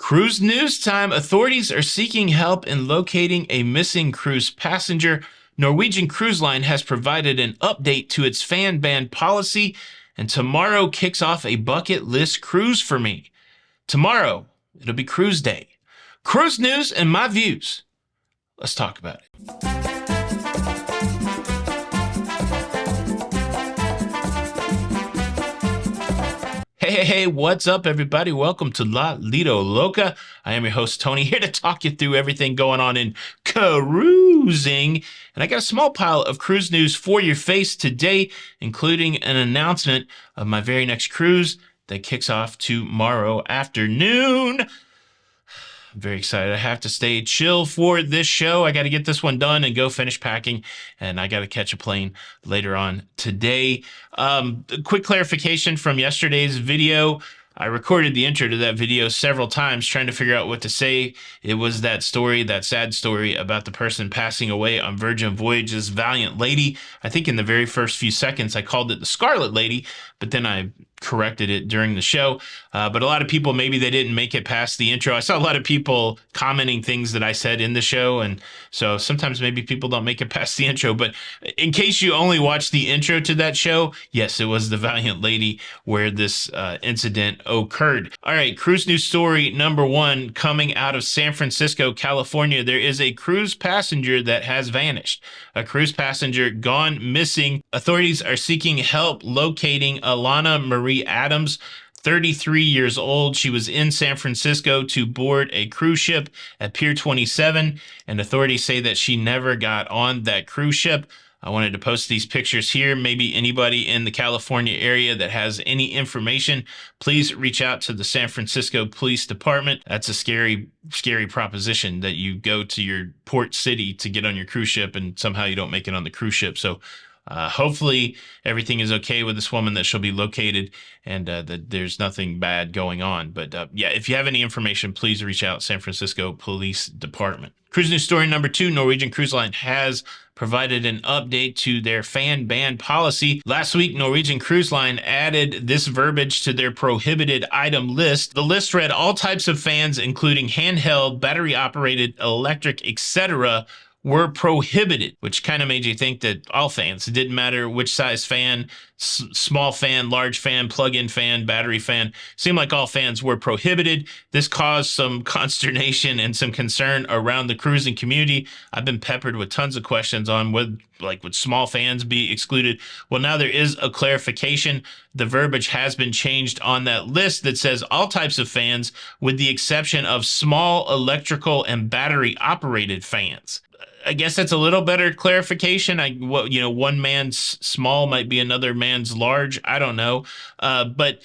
Cruise news time. Authorities are seeking help in locating a missing cruise passenger. Norwegian Cruise Line has provided an update to its fan ban policy, and tomorrow kicks off a bucket list cruise for me. Tomorrow, it'll be cruise day. Cruise news and my views. Let's talk about it. Hey, what's up, everybody? Welcome to La Lido Loca. I am your host, Tony, here to talk you through everything going on in cruising. And I got a small pile of cruise news for your face today, including an announcement of my very next cruise that kicks off tomorrow afternoon. I'm very excited. I have to stay chill for this show. I got to get this one done and go finish packing, and I got to catch a plane later on today. Quick clarification from yesterday's video. I recorded the intro to that video several times trying to figure out what to say. It was that story, that sad story about the person passing away on Virgin Voyage's Valiant Lady. I think in the very first few seconds I called it the Scarlet Lady, but then I corrected it during the show. But a lot of people, maybe they didn't make it past the intro. I saw a lot of people commenting things that I said in the show, and so sometimes maybe people don't make it past the intro. But in case you only watched the intro to that show, yes, it was the Valiant Lady where this incident occurred. All right, cruise news story number one, coming out of San Francisco, California. There is a cruise passenger that has vanished. A cruise passenger gone missing. Authorities are seeking help locating Alana Marie Adams, 33 years old. She was in San Francisco to board a cruise ship at Pier 27, and authorities say that she never got on that cruise ship. I wanted to post these pictures here. Maybe anybody in the California area that has any information, please reach out to the San Francisco Police Department. That's a scary proposition that you go to your port city to get on your cruise ship and somehow you don't make it on the cruise ship. So hopefully everything is okay with this woman, that she'll be located, and that there's nothing bad going on. But yeah, if you have any information, please reach out, San Francisco Police Department. Cruise news story number two, Norwegian Cruise Line has provided an update to their fan ban policy. Last week, Norwegian Cruise Line added this verbiage to their prohibited item list. The list read all types of fans, including handheld, battery-operated, electric, etc., were prohibited, which kind of made you think that all fans, it didn't matter which size fan, small fan, large fan, plug-in fan, battery fan, seemed like all fans were prohibited. This caused some consternation and some concern around the cruising community. I've been peppered with tons of questions on would small fans be excluded? Well, now there is a clarification. The verbiage has been changed on that list that says all types of fans with the exception of small electrical and battery operated fans. I guess that's a little better clarification. One man's small might be another man's large. I don't know. But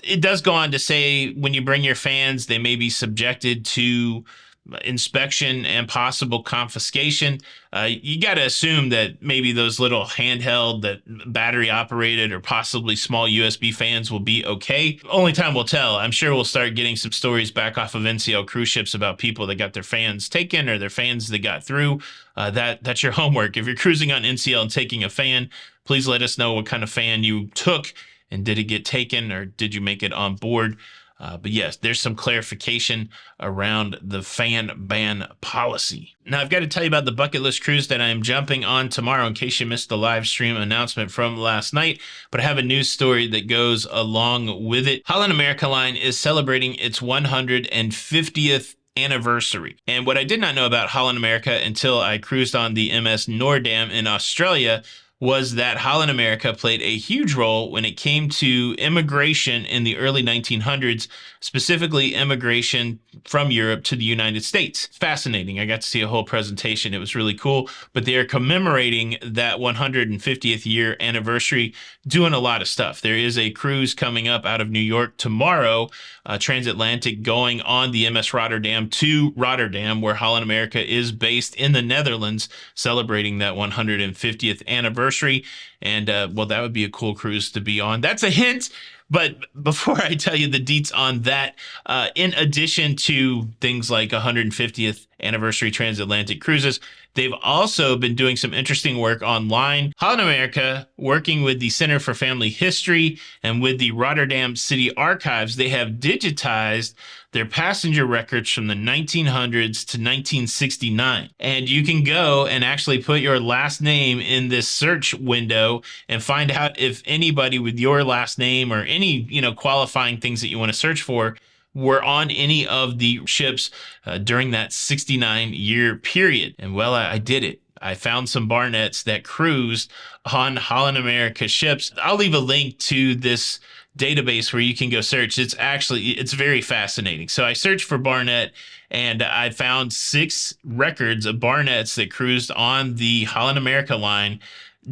it does go on to say when you bring your fans, they may be subjected to inspection and possible confiscation. You got to assume that maybe those little handheld, that battery operated or possibly small USB fans will be okay. Only time will tell. I'm sure we'll start getting some stories back off of NCL cruise ships about people that got their fans taken or their fans that got through. That's your homework. If you're cruising on NCL and taking a fan, please let us know what kind of fan you took, and did it get taken or did you make it on board? But yes, there's some clarification around the fan ban policy. Now, I've got to tell you about the bucket list cruise that I am jumping on tomorrow in case you missed the live stream announcement from last night. But I have a news story that goes along with it. Holland America Line is celebrating its 150th anniversary. And what I did not know about Holland America until I cruised on the MS Noordam in Australia was that Holland America played a huge role when it came to immigration in the early 1900s, specifically immigration from Europe to the United States. Fascinating. I got to see a whole presentation. It was really cool. But they are commemorating that 150th year anniversary, doing a lot of stuff. There is a cruise coming up out of New York tomorrow, transatlantic, going on the MS Rotterdam to Rotterdam, where Holland America is based in the Netherlands, celebrating that 150th anniversary. And well, that would be a cool cruise to be on. That's a hint. But before I tell you the deets on that, in addition to things like 150th anniversary transatlantic cruises, they've also been doing some interesting work online. Holland America, working with the Center for Family History and with the Rotterdam City Archives, they have digitized their passenger records from the 1900s to 1969. And you can go and actually put your last name in this search window and find out if anybody with your last name or any, qualifying things that you want to search for were on any of the ships during that 69-year period. And well, I did it. I found some Barnetts that cruised on Holland America ships. I'll leave a link to this database where you can go search. It's very fascinating. So I searched for Barnett and I found 6 records of Barnetts that cruised on the Holland America Line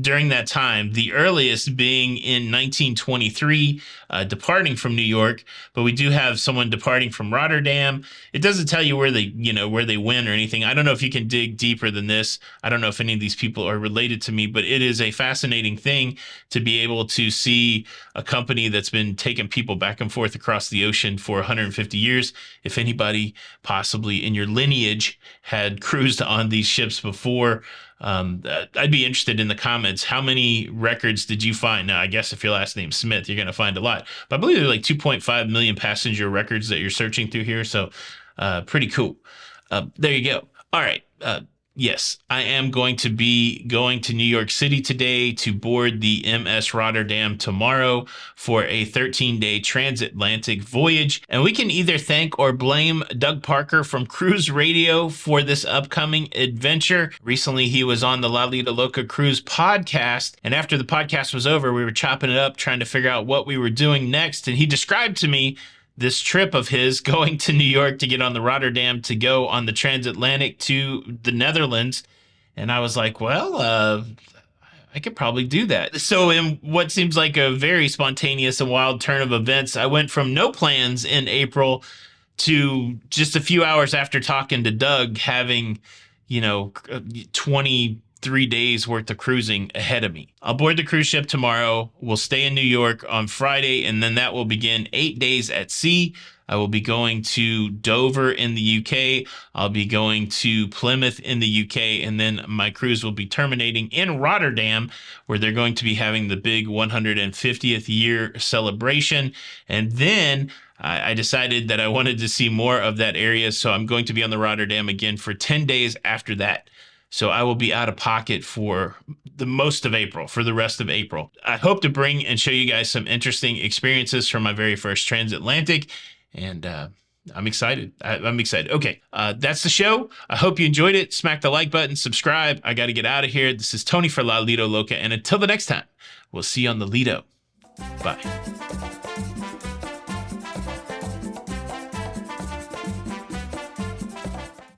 during that time, the earliest being in 1923, departing from New York, but we do have someone departing from Rotterdam. It doesn't tell you where they went or anything. I don't know if you can dig deeper than this. I don't know if any of these people are related to me, but it is a fascinating thing to be able to see a company that's been taking people back and forth across the ocean for 150 years. If anybody possibly in your lineage had cruised on these ships before, I'd be interested in the comments. How many records did you find? Now, I guess if your last name's Smith, you're going to find a lot. But I believe there's like 2.5 million passenger records that you're searching through here. So pretty cool. There you go. All right. Yes, I am going to be going to New York City today to board the MS Rotterdam tomorrow for a 13-day transatlantic voyage. And we can either thank or blame Doug Parker from Cruise Radio for this upcoming adventure. Recently, he was on the La Lita Loca Cruise podcast. And after the podcast was over, we were chopping it up, trying to figure out what we were doing next. And he described to me this trip of his going to New York to get on the Rotterdam to go on the transatlantic to the Netherlands. And I was like, well, I could probably do that. So in what seems like a very spontaneous and wild turn of events, I went from no plans in April to just a few hours after talking to Doug having, 23 days worth of cruising ahead of me. I'll board the cruise ship tomorrow. We'll stay in New York on Friday, and then that will begin 8 days at sea. I will be going to Dover in the UK. I'll be going to Plymouth in the UK, and then my cruise will be terminating in Rotterdam, where they're going to be having the big 150th year celebration. And then I decided that I wanted to see more of that area, so I'm going to be on the Rotterdam again for 10 days after that. So I will be out of pocket for the most of April, for the rest of April. I hope to bring and show you guys some interesting experiences from my very first transatlantic, and I'm excited. I'm excited. Okay, that's the show. I hope you enjoyed it. Smack the like button, subscribe. I got to get out of here. This is Tony for La Lido Loca, and until the next time, we'll see you on the Lido. Bye.